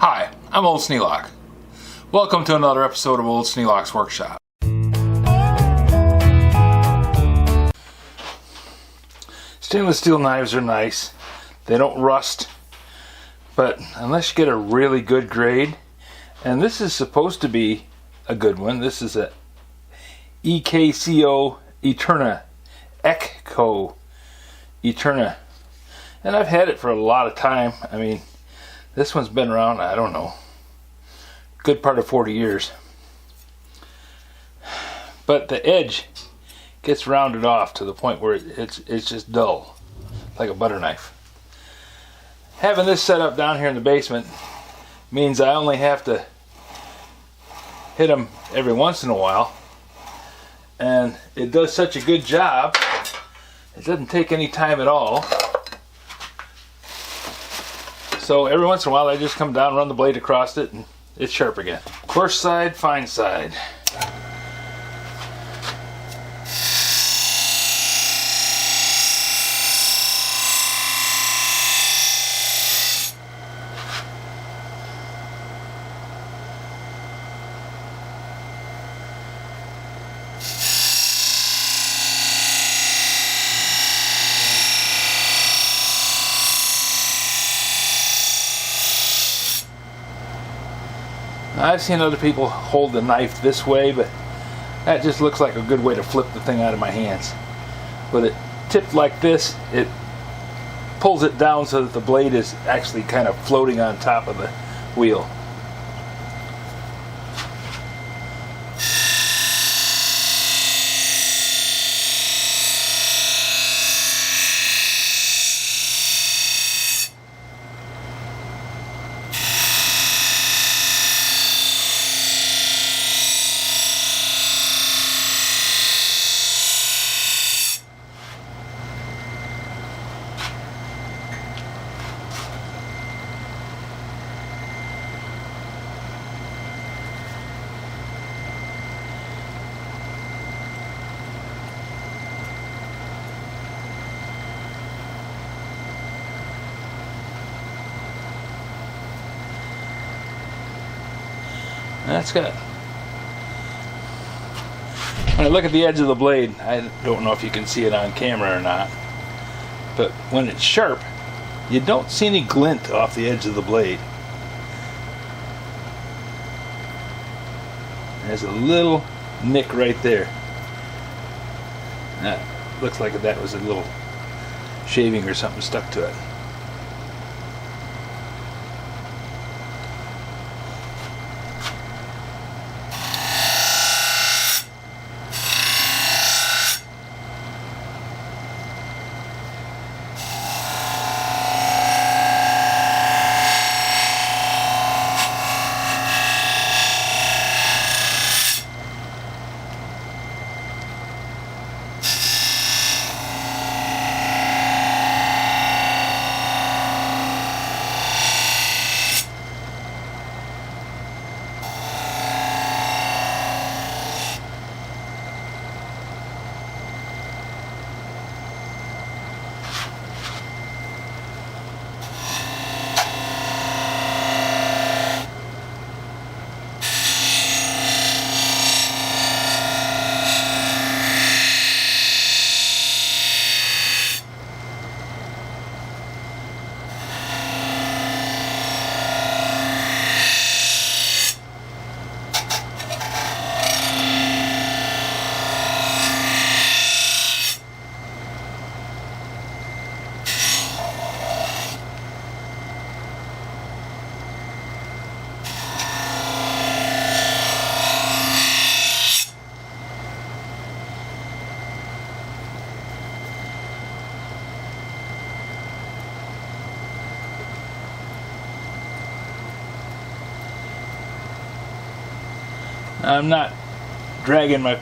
Hi, I'm Old Sneelock. Welcome to another episode of Old Sneelock's Workshop. Stainless steel knives are nice. They don't rust, but unless you get a really good grade, and this is supposed to be a good one. This is a EKCO Eterna, Echo Eterna, and I've had it for a lot of time. I mean, this one's been around, I don't know, good part of 40 years. But the edge gets rounded off to the point where it's just dull, like a butter knife. Having this set up down here in the basement means I only have to hit them every once in a while, and it does such a good job, it doesn't take any time at all. So every once in a while I just come down, run the blade across it, and it's sharp again. Coarse side, fine side. I've seen other people hold the knife this way, but that just looks like a good way to flip the thing out of my hands. With it tipped like this, it pulls it down so that the blade is actually kind of floating on top of the wheel. That's good. When I look at the edge of the blade, I don't know if you can see it on camera or not, but when it's sharp, you don't see any glint off the edge of the blade. There's a little nick right there. That looks like that was a little shaving or something stuck to it. I'm not dragging my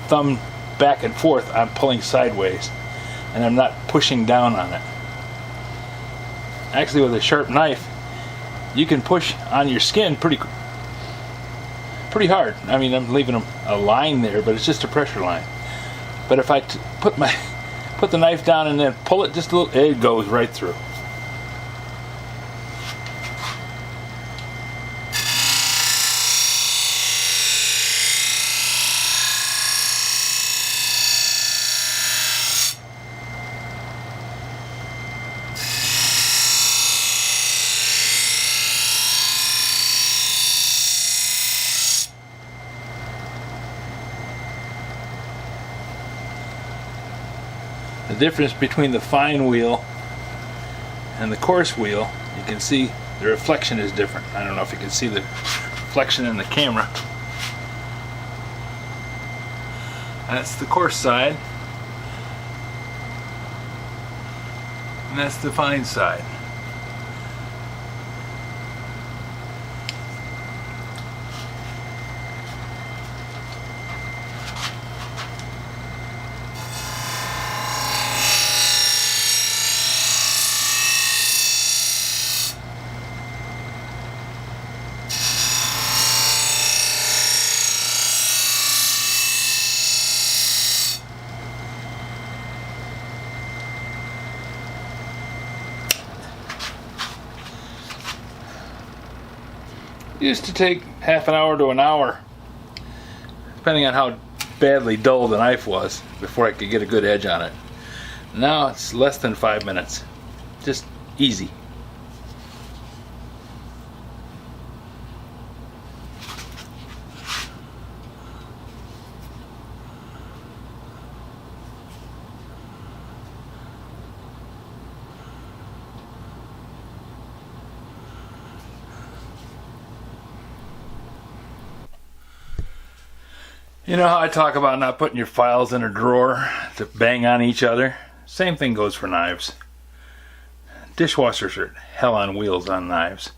thumb back and forth, I'm pulling sideways, and I'm not pushing down on it. Actually, with a sharp knife, you can push on your skin pretty hard. I mean, I'm leaving a line there, but it's just a pressure line. But if I put the knife down and then pull it just a little, it goes right through. difference between the fine wheel and the coarse wheel, you can see the reflection is different. I don't know if you can see the reflection in the camera. That's the coarse side, and that's the fine side. It used to take half an hour to an hour, depending on how badly dull the knife was, before I could get a good edge on it. Now it's less than 5 minutes. Just easy. You know how I talk about not putting your files in a drawer to bang on each other? Same thing goes for knives. Dishwashers are hell on wheels on knives.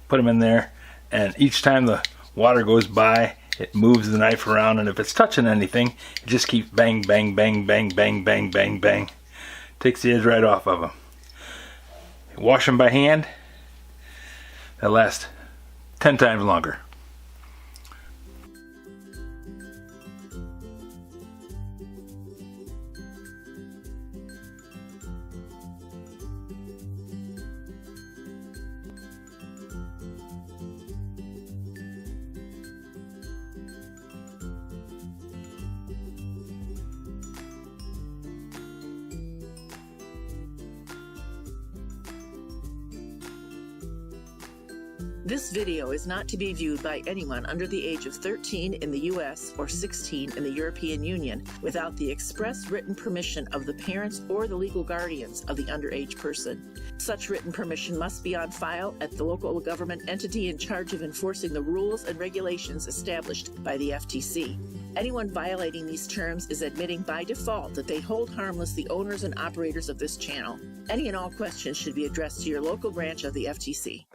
Put them in there, and each time the water goes by, it moves the knife around, and if it's touching anything, it just keeps bang, bang, bang, bang, bang, bang, bang, bang. Takes the edge right off of them. Wash them by hand, they'll last 10 times longer. This video is not to be viewed by anyone under the age of 13 in the U.S. or 16 in the European Union without the express written permission of the parents or the legal guardians of the underage person. Such written permission must be on file at the local government entity in charge of enforcing the rules and regulations established by the FTC. Anyone violating these terms is admitting by default that they hold harmless the owners and operators of this channel. Any and all questions should be addressed to your local branch of the FTC.